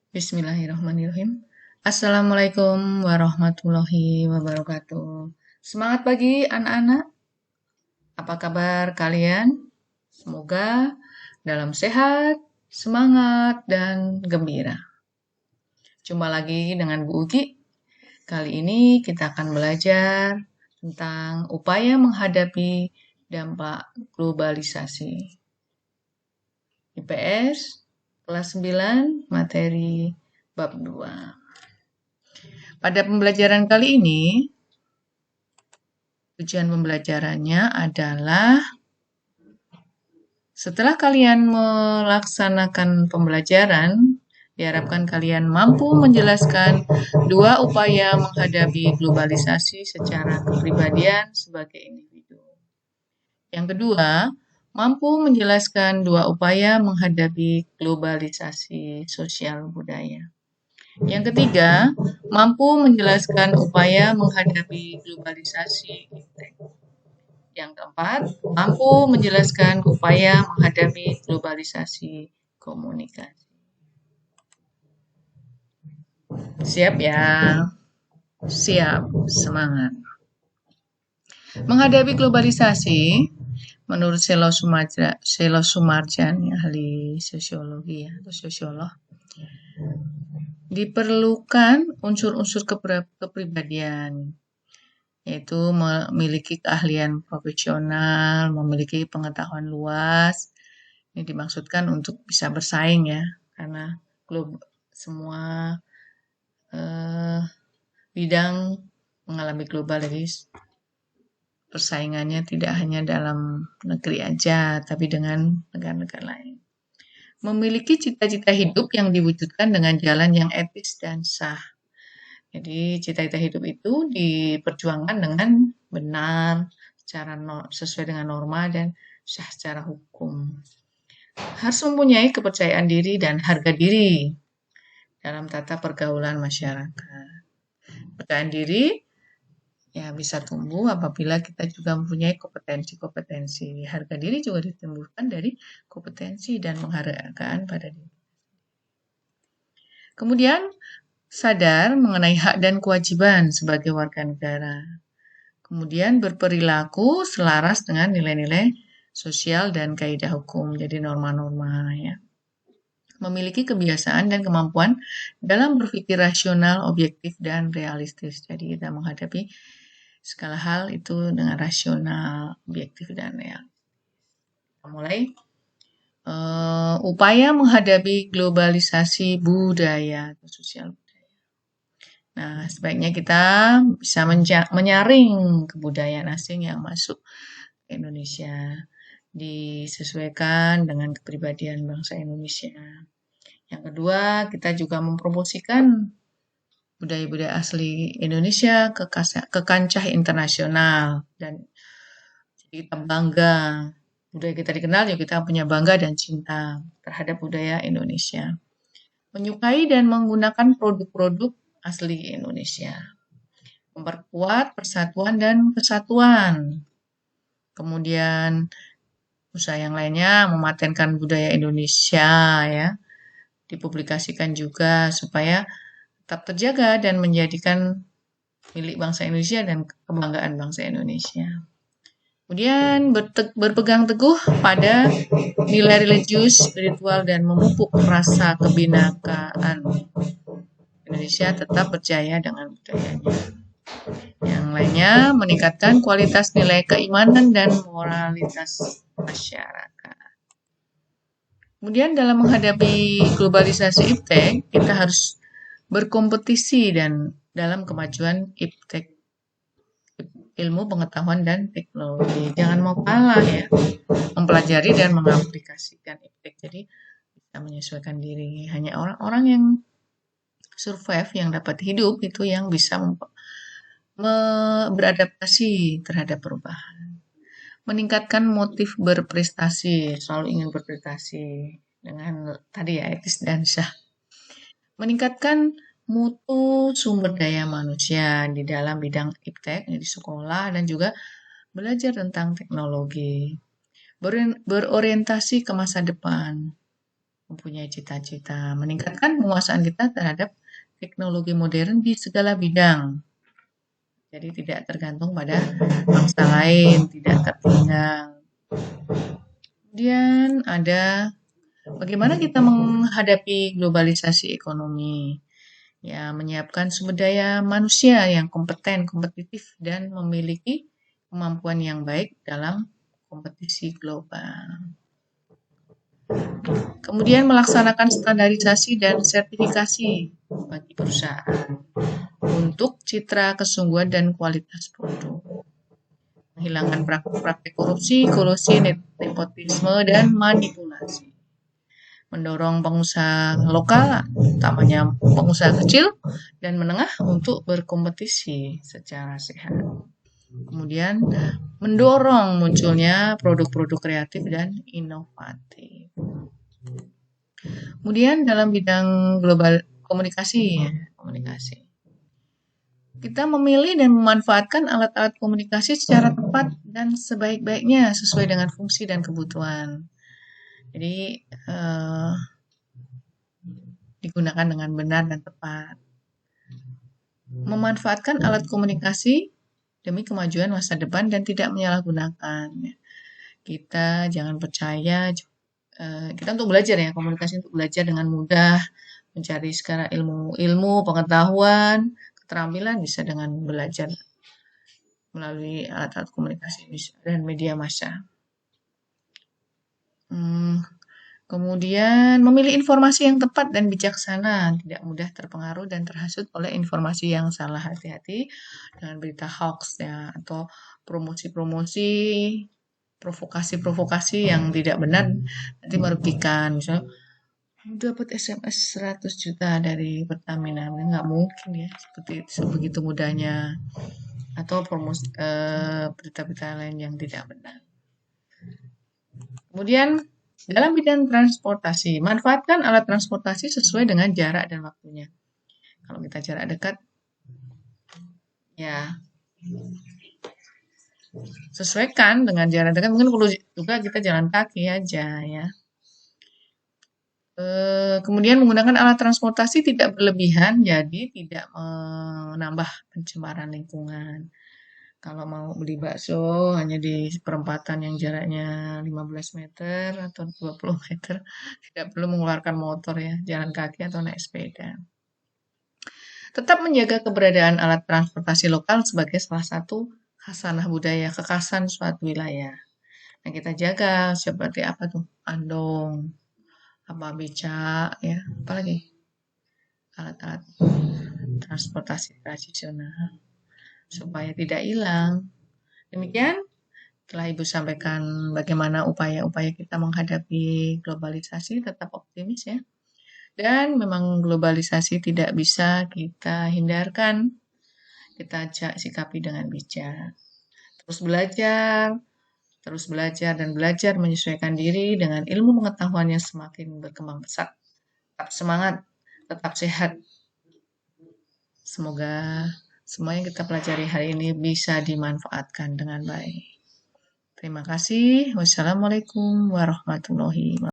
Bismillahirrahmanirrahim. Assalamualaikum warahmatullahi wabarakatuh. Semangat pagi anak-anak. Apa kabar kalian? Semoga dalam sehat, semangat, dan gembira. Jumpa lagi dengan Bu Ugi. Kali ini kita akan belajar tentang upaya menghadapi dampak globalisasi. IPS kelas 9, materi bab 2. Pada pembelajaran kali ini, tujuan pembelajarannya adalah setelah kalian melaksanakan pembelajaran, diharapkan kalian mampu menjelaskan dua upaya menghadapi globalisasi secara kepribadian sebagai individu. Yang kedua, mampu menjelaskan dua upaya menghadapi globalisasi sosial budaya. Yang ketiga, mampu menjelaskan upaya menghadapi globalisasi iptek. Yang keempat, mampu menjelaskan upaya menghadapi globalisasi komunikasi. Siap ya? Siap, semangat. Menghadapi globalisasi, menurut Selo Sumarjan, ahli sosiologi atau sosiolog, diperlukan unsur-unsur kepribadian, yaitu memiliki keahlian profesional, memiliki pengetahuan luas. Ini dimaksudkan untuk bisa bersaing ya, karena semua bidang mengalami global, jadi persaingannya tidak hanya dalam negeri aja, tapi dengan negara-negara lain. Memiliki cita-cita hidup yang diwujudkan dengan jalan yang etis dan sah. Jadi cita-cita hidup itu diperjuangkan dengan benar, sesuai dengan norma dan sah secara hukum. Harus mempunyai kepercayaan diri dan harga diri dalam tata pergaulan masyarakat. Kepercayaan diri ya bisa tumbuh apabila kita juga mempunyai kompetensi-kompetensi. Harga diri juga ditumbuhkan dari kompetensi dan penghargaan pada diri. Kemudian sadar mengenai hak dan kewajiban sebagai warga negara. Kemudian berperilaku selaras dengan nilai-nilai sosial dan kaidah hukum, jadi norma-norma ya. Memiliki kebiasaan dan kemampuan dalam berpikir rasional, objektif, dan realistis. Jadi kita menghadapi segala hal itu dengan rasional, objektif, dan realistis. Kita mulai upaya menghadapi globalisasi budaya atau sosial budaya. Nah, sebaiknya kita bisa menyaring kebudayaan asing yang masuk ke Indonesia, disesuaikan dengan kepribadian bangsa Indonesia. Yang kedua, kita juga mempromosikan budaya-budaya asli Indonesia ke kancah internasional, dan jadi kita bangga budaya kita dikenal, ya kita punya bangga dan cinta terhadap budaya Indonesia. Menyukai dan menggunakan produk-produk asli Indonesia. Memperkuat persatuan dan kesatuan. Kemudian usaha yang lainnya mematenkan budaya Indonesia ya, dipublikasikan juga supaya tetap terjaga dan menjadikan milik bangsa Indonesia dan kebanggaan bangsa Indonesia. Kemudian berpegang teguh pada nilai religius, spiritual, dan memupuk rasa kebinakaan. Indonesia tetap berjaya dengan budayanya. Yang lainnya, meningkatkan kualitas nilai keimanan dan moralitas masyarakat. Kemudian dalam menghadapi globalisasi iptek, kita harus berkompetisi dan dalam kemajuan iptek, ilmu pengetahuan dan teknologi. Jangan mau kalah ya, mempelajari dan mengaplikasikan iptek. Jadi bisa menyesuaikan diri. Hanya orang-orang yang survive, yang dapat hidup, itu yang bisa beradaptasi terhadap perubahan. Meningkatkan motif berprestasi, selalu ingin berprestasi dengan tadi ya, etis dan sah. Meningkatkan mutu sumber daya manusia di dalam bidang iptek di sekolah dan juga belajar tentang teknologi. Berorientasi ke masa depan. mempunyai cita-cita, meningkatkan penguasaan kita terhadap teknologi modern di segala bidang. Jadi tidak tergantung pada bangsa lain, tidak tertinggal. Kemudian ada bagaimana kita menghadapi globalisasi ekonomi. Ya, menyiapkan sumber daya manusia yang kompeten, kompetitif, dan memiliki kemampuan yang baik dalam kompetisi global. Kemudian melaksanakan standarisasi dan sertifikasi bagi perusahaan untuk citra kesungguhan dan kualitas produk. Menghilangkan praktik korupsi, kolusi, nepotisme, dan manipulasi. Mendorong pengusaha lokal, utamanya pengusaha kecil dan menengah untuk berkompetisi secara sehat. Kemudian mendorong munculnya produk-produk kreatif dan inovatif. Kemudian dalam bidang global komunikasi, kita memilih dan memanfaatkan alat-alat komunikasi secara tepat dan sebaik-baiknya sesuai dengan fungsi dan kebutuhan. Jadi digunakan dengan benar dan tepat. Memanfaatkan alat komunikasi demi kemajuan masa depan dan tidak menyalahgunakan. Kita jangan percaya, kita untuk belajar ya, komunikasi untuk belajar dengan mudah, mencari sekarang ilmu, pengetahuan, keterampilan bisa dengan belajar melalui alat-alat komunikasi dan media massa. Kemudian memilih informasi yang tepat dan bijaksana, tidak mudah terpengaruh dan terhasut oleh informasi yang salah. Hati-hati dengan berita hoax ya, atau promosi-promosi, provokasi-provokasi yang tidak benar nanti merugikan. Misalnya dapat SMS 100 juta dari Pertamina, nggak mungkin ya seperti sebegitu mudahnya, atau promosi berita-berita lain yang tidak benar. Kemudian dalam bidang transportasi, manfaatkan alat transportasi sesuai dengan jarak dan waktunya. Kalau kita jarak dekat, ya sesuaikan dengan jarak dekat. Mungkin perlu juga kita jalan kaki aja ya. Kemudian menggunakan alat transportasi tidak berlebihan, jadi tidak menambah pencemaran lingkungan. Kalau mau beli bakso hanya di perempatan yang jaraknya 15 meter atau 20 meter, tidak perlu mengeluarkan motor ya, jalan kaki atau naik sepeda. Tetap menjaga keberadaan alat transportasi lokal sebagai salah satu khasanah budaya, kekhasan suatu wilayah. Nah, kita jaga seperti apa tuh? Andong, apa beca, ya, apalagi alat-alat transportasi tradisional supaya tidak hilang. Demikian telah Ibu sampaikan bagaimana upaya-upaya kita menghadapi globalisasi, tetap optimis ya. Dan memang globalisasi tidak bisa kita hindarkan, kita sikapi dengan bijak. Terus belajar dan belajar menyesuaikan diri dengan ilmu pengetahuan yang semakin berkembang pesat. Tetap semangat, tetap sehat. Semoga semua yang kita pelajari hari ini bisa dimanfaatkan dengan baik. Terima kasih. Wassalamualaikum warahmatullahi wabarakatuh.